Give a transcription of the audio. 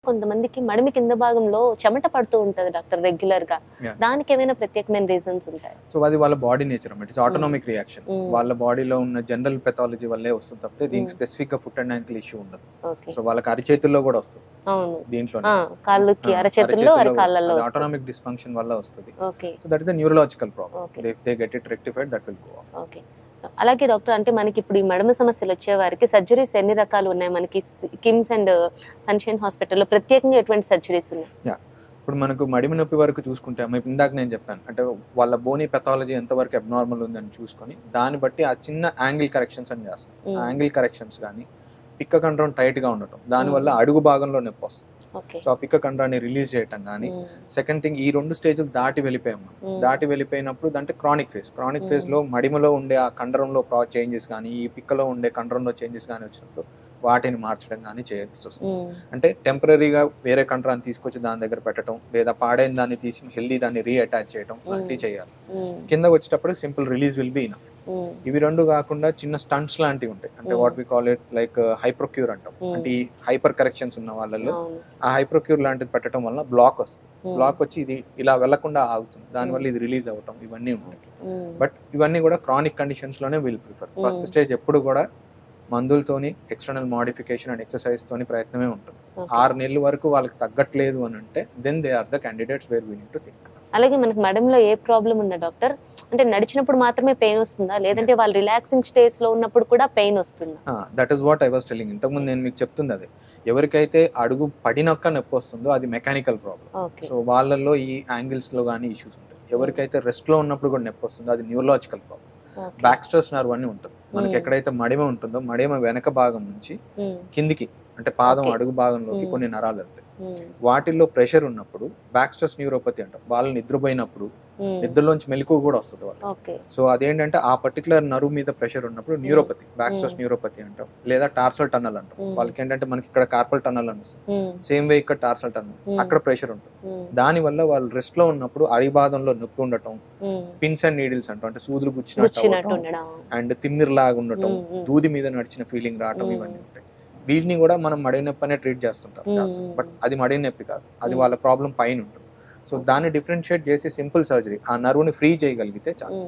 కొంతమందికి మడిమి కింద భాగంలో చెమట పడుతూ ఉంటది డాక్టర్ రెగ్యులర్ గా. దానికి ఏమైనా ప్రత్యేకమైన రీజన్స్ ఉంటాయి? సో అది వాళ్ళ బాడీ నేచర్ అన్నమాట. It's autonomic reaction. వాళ్ళ బాడీలో ఉన్న జనరల్ పెథాలజీ వల్లే వస్తుంది తప్పితే దీనికి స్పెసిఫిక్ గా ఫుట్ అండ్ యాంకిల్ ఇష్యూ ఉండదు. సో వాళ్ళకి అరిచేతుల్లో కూడా వస్తుంది. దీంట్లో కాళ్ళకి అరచేతుల్లో అరకాళ్ళలో ఆటోనామిక్ డిస్ఫంక్షన్ వల్ల వస్తుంది. So that is the neurological problem. If they get it rectified that will go of. Okay. అలాగే డాక్టర్, అంటే మనకి ఇప్పుడు ఈ మడమ సమస్యలు వచ్చే వారికి సర్జరీస్ ఎన్ని రకాలు ఉన్నాయి? మనకి కిమ్స్ అండ్ సన్షైన్ హాస్పిటల్లో ప్రత్యేకంగా ఎటువంటి సర్జరీస్ ఉన్నాయి? ఇప్పుడు మనకు మడిమి నొప్పి వరకు చూసుకుంటే ఇందాక నేను చెప్పాను, అంటే వాళ్ళ బోనీ పెథాలజీ ఎంతవరకు అబ్నార్మల్ ఉందని చూసుకొని దాన్ని బట్టి ఆ చిన్న యాంగిల్ కరెక్షన్స్ అని చేస్తాం. ఆ యాంగిల్ కరెక్షన్స్ కానీ పిక్క కండ్రం టైట్ గా ఉండటం, దానివల్ల అడుగు భాగంలో నొప్పి వస్తుంది. సో ఆ పిక్క కండ్రాన్ని రిలీజ్ చేయటం కానీ. సెకండ్ థింగ్, ఈ 2 స్టేజ్లు దాటి వెళ్ళిపోయాము. దాటి వెళ్ళిపోయినప్పుడు అంటే క్రానిక్ ఫేజ్ లో మడిమలో ఉండే ఆ కండరంలో చేంజెస్ కానీ, ఈ పిక్కలో ఉండే కండరంలో చేంజెస్ కానీ వచ్చినప్పుడు వాటిని మార్చడం కానీ చేయాల్సి వస్తుంది. అంటే టెంపరీగా వేరే కండరాన్ని తీసుకొచ్చి దాని దగ్గర పెట్టడం, లేదా పాడైన దాన్ని తీసి హెల్దీ దాన్ని రీఅటాచ్ చేయడం లాంటివి చేయాలి. కింద వచ్చేటప్పుడు simple release will be enough. ఇవి 2 కాకుండా చిన్న స్టంట్స్ లాంటివి ఉంటాయి. అంటే what we call it like హైప్రోక్యూర్ అంటాం. అంటే ఈ హైపర్ కరెక్షన్స్ ఉన్న వాళ్ళలో ఆ హైప్రోక్యూర్ లాంటిది పెట్టడం వల్ల బ్లాక్ వస్తుంది. బ్లాక్ వచ్చి ఇది ఇలా వెళ్లకుండా ఆగుతుంది. దానివల్ల ఇది రిలీజ్ అవ్వటం ఇవన్నీ ఉంటాయి. బట్ ఇవన్నీ కూడా క్రానిక్ కండిషన్స్ లోనే విల్ ప్రిఫర్. ఫస్ట్ స్టేజ్ ఎప్పుడు కూడా మందులతోని, ఎక్స్టర్నల్ మోడిఫికేషన్ అండ్ ఎక్సర్సైజ్ తోని ప్రయత్నమే ఉంటుంది. 6 నెలల వరకు వాళ్ళకి తగ్గట్లేదు అని అంటే then they are the candidates where we need to think. అలాగే మనకి మడంలో ఏ ప్రాబ్లం ఉందా డాక్టర్? అంటే నడిచినప్పుడు మాత్రమే పెయిన్ వస్తుందా, లేదంటే వాళ్ళు రిలాక్సింగ్ స్టేజ్ లో ఉన్నప్పుడు కూడా పెయిన్ వస్తుందా? That is what I was telling. ఇంతకుముందు నేను మీకు చెప్తుంది అదే. ఎవరికైతే అడుగు పడినక్క నొప్పి వస్తుందో అది మెకానికల్ ప్రాబ్లం. సో వాళ్ళల్లో ఈ యాంగిల్స్ లో కానీ ఇష్యూస్ ఉంటాయి. ఎవరికైతే రెస్ట్ లో ఉన్నప్పుడు కూడా నొప్పి వస్తుందో అది neurological problem. Back stress nerve అని ఉంటుంది మనకి. ఎక్కడైతే మడిమ ఉంటుందో మడిమ వెనక భాగం నుంచి కిందికి, అంటే పాదం అడుగు భాగంలోకి కొన్ని నరాలు వెళ్తాయి. వాటిల్లో ప్రెషర్ ఉన్నప్పుడు బ్యాక్ స్ట్రెస్ న్యూరోపతి అంటాం. వాళ్ళు నిద్రపోయినప్పుడు నిద్రలోంచి మెలకువ కూడా వస్తుంది వాళ్ళకి. సో అదేంటంటే ఆ పర్టికులర్ నర్వ్ మీద ప్రెషర్ ఉన్నప్పుడు న్యూరోపతి, బ్యాక్ స్ట్రెస్ న్యూరోపతి అంటాం. లేదా టార్సల్ టన్నల్ అంటాం. వాళ్ళకి ఏంటంటే మనకి ఇక్కడ కార్పల్ టన్నల్ అని వస్తుంది, సేమ్ వే ఇక్కడ టార్సల్ టన్నల్, అక్కడ ప్రెషర్ ఉంటుంది. దాని వల్ల వాళ్ళు రెస్ట్ లో ఉన్నప్పుడు అడిబాదంలో నొప్పి ఉండటం, పిన్స్ అండ్ నీడిల్స్ అంటాం, అంటే సూదులు గుచ్చినట్టు అండ్ తిమ్మిరిలాగా ఉండటం, దూది మీద నడిచిన ఫీలింగ్ రావటం, ఇవన్నీ ఉంటాయి. వీటిని కూడా మనం మడి నొప్పి అనే ట్రీట్ చేస్తుంటాం. బట్ అది మడి నొప్పి కాదు, అది వాళ్ళ ప్రాబ్లం పైన ఉంటుంది. సో దాన్ని డిఫరెన్షియేట్ చేసి సింపుల్ సర్జరీ, ఆ నర్వ్ని ఫ్రీ చేయగలిగితే చాలు.